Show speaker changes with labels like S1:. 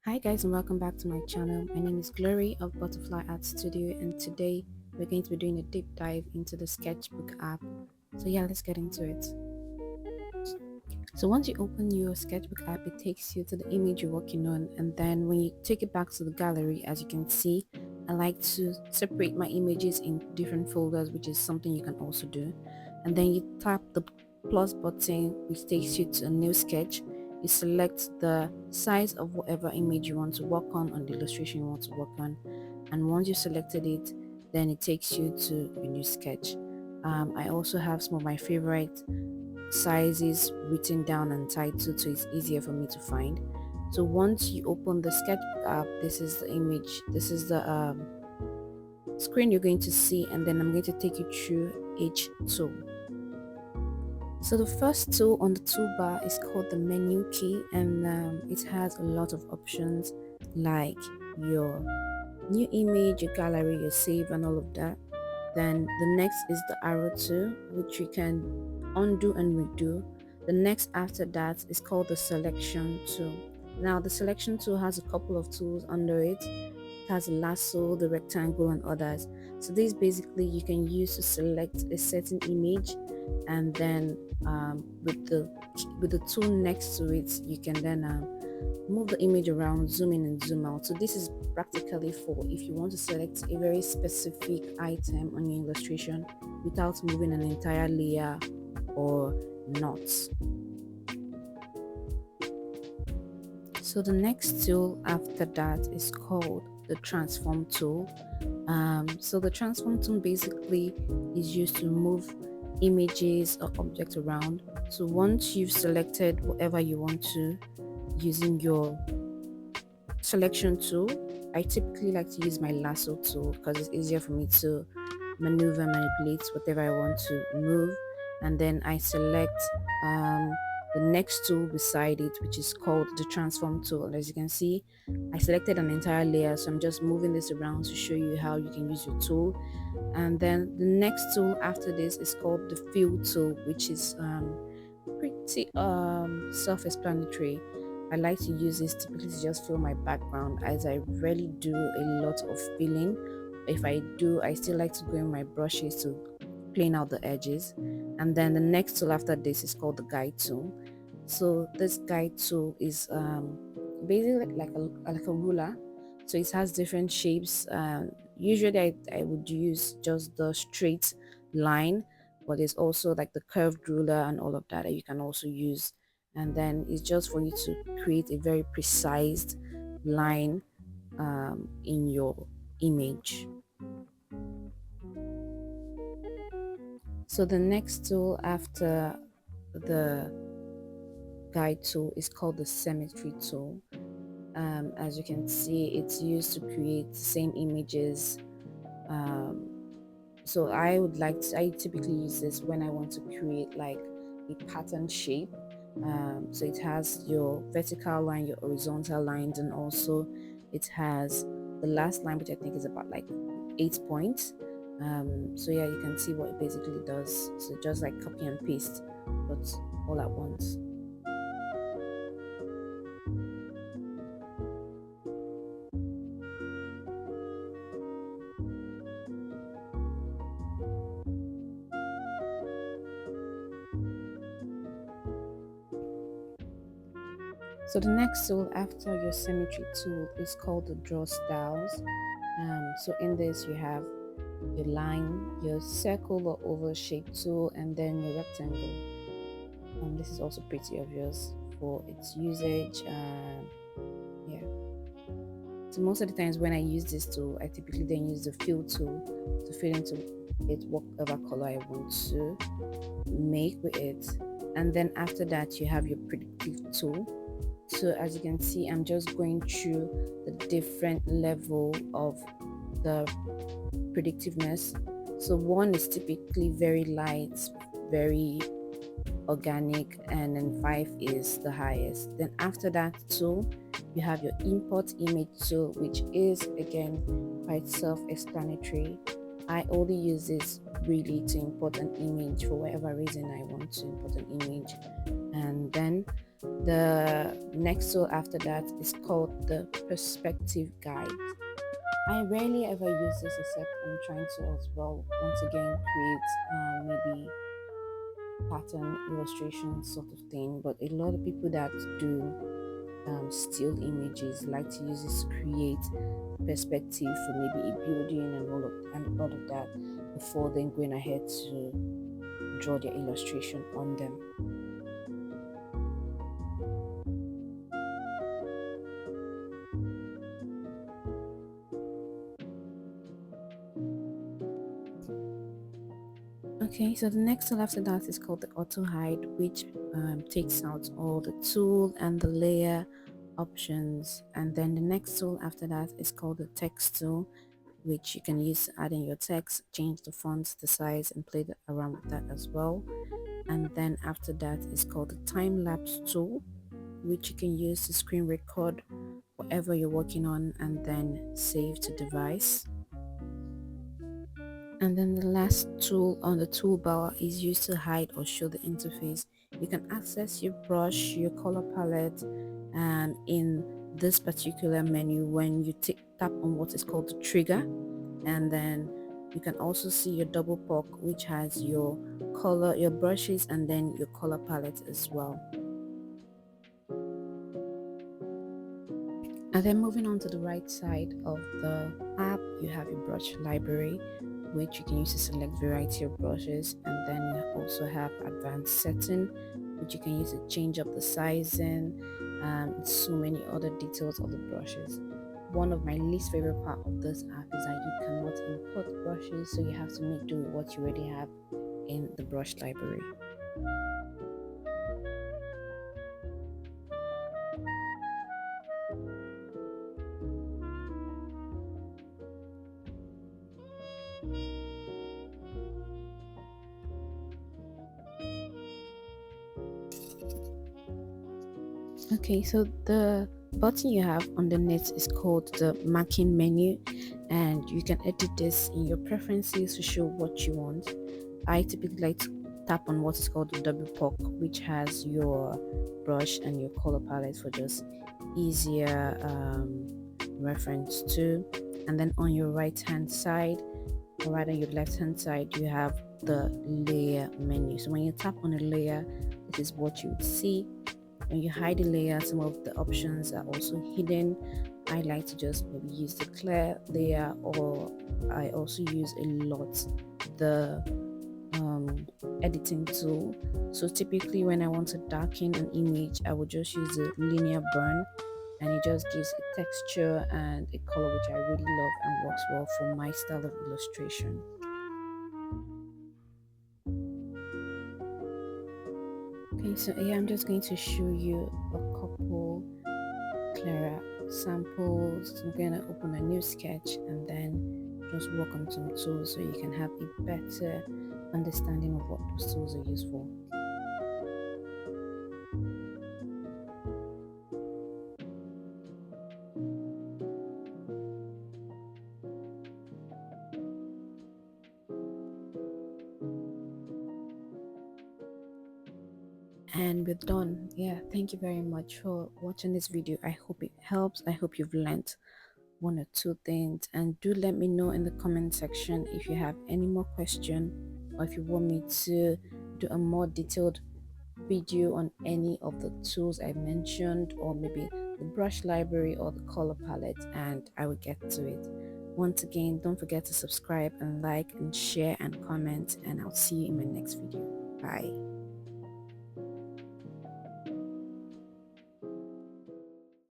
S1: Hi guys and welcome back to my channel. My name is Glory of Butterfly Art Studio, and today we're going to be doing a deep dive into the Sketchbook app. So yeah, let's get into it. So once you open your Sketchbook app, it takes you to the image you're working on, and then when you take it back to the gallery, as you can see, I like to separate my images in different folders, which is something you can also do. And then you tap the plus button, which takes you to a new sketch. You select the size of whatever image you want to work on the illustration you want to work on, and once you've selected it, then it takes you to your new sketch. I also have some of my favorite sizes written down and titled, so it's easier for me to find. So once you open the sketchbook app, this is the image, this is the screen you're going to see, and then I'm going to take you through each tool. So the first tool on the toolbar is called the menu key, and it has a lot of options like your new image, your gallery, your save, and all of that. Then the next is the arrow tool, which you can undo and redo. The next after that is called the selection tool. Now the selection tool has a couple of tools under it. It has a lasso, the rectangle, and others. So these basically you can use to select a certain image, and then with the tool next to it, you can then move the image around, zoom in and zoom out. So this is practically for if you want to select a very specific item on your illustration without moving an entire layer or not. So the next tool after that is called the transform tool. So the transform tool basically is used to move images or objects around. So once you've selected whatever you want to using your selection tool, I typically like to use my lasso tool because it's easier for me to manipulate whatever I want to move. And then I select the next tool beside it, which is called the transform tool. And as you can see, I selected an entire layer, so I'm just moving this around to show you how you can use your tool. And then the next tool after this is called the fill tool, which is pretty self-explanatory. I like to use this typically to just fill my background, as I rarely do a lot of filling. If I do, I still like to go in my brushes to plane out the edges. And then the next tool after this is called the guide tool. So this guide tool is basically like a ruler. So it has different shapes. Usually I would use just the straight line, but there's also like the curved ruler and all of that you can also use. And then it's just for you to create a very precise line in your image. So the next tool after the guide tool is called the symmetry tool. As you can see, it's used to create the same images. um, so I typically use this when I want to create like a pattern shape. So it has your vertical line, your horizontal lines, and also it has the last line, which I think is about like 8 points. So yeah, you can see what it basically does. So just like copy and paste, but all at once. So the next tool after your symmetry tool is called the draw styles. So in this you have your line, your circle or oval shape tool, and then your rectangle. This is also pretty obvious for its usage. Yeah. So most of the times when I use this tool, I typically then use the fill tool to fill into it whatever color I want to make with it. And then after that you have your predictive tool. So as you can see, I'm just going through the different level of the predictiveness. So 1 is typically very light, very organic, and then 5 is the highest. Then after that tool, you have your import image tool, which is again quite self-explanatory. I only use this really to import an image for whatever reason I want to import an image. And then the next tool after that is called the perspective guide. I rarely ever use this except I'm trying to as well once again create maybe pattern illustration sort of thing. But a lot of people that do still images like to use this to create perspective for maybe a building and all of that before then going ahead to draw their illustration on them. Okay, so the next tool after that is called the auto hide, which takes out all the tool and the layer options. And then the next tool after that is called the text tool, which you can use to add in your text, change the font, the size, and play around with that as well. And then after that is called the time lapse tool, which you can use to screen record whatever you're working on and then save to device. And then the last tool on the toolbar is used to hide or show the interface. You can access your brush, your color palette, and in this particular menu when you tap on what is called the trigger, and then you can also see your double poke, which has your color, your brushes, and then your color palette as well. And then moving on to the right side of the app, you have your brush library, which you can use to select variety of brushes. And then you also have advanced setting, which you can use to change up the sizing and so many other details of the brushes. One of my least favorite part of this app is that you cannot import brushes, so you have to make do with what you already have in the brush library. Okay, so the button you have underneath is called the marking menu, and you can edit this in your preferences to show what you want. I typically like to tap on what is called the double poke, which has your brush and your color palette for just easier reference to. And then on your right hand side, or rather your left hand side, you have the layer menu. So when you tap on a layer, this is what you would see. When you hide a layer, some of the options are also hidden. I like to just maybe use the clear layer, or I also use a lot the editing tool. So typically when I want to darken an image, I would just use the linear burn, and it just gives a texture and a color which I really love and works well for my style of illustration. Okay, so yeah, I'm just going to show you a couple clearer samples. I'm gonna open a new sketch and then just work on some tools so you can have a better understanding of what those tools are used for. And we're done. Yeah, thank you very much for watching this video. I hope it helps. I hope you've learned one or two things, and do let me know in the comment section if you have any more question, or if you want me to do a more detailed video on any of the tools I mentioned, or maybe the brush library or the color palette, and I will get to it. Once again, don't forget to subscribe and like and share and comment, and I'll see you in my next video. Bye.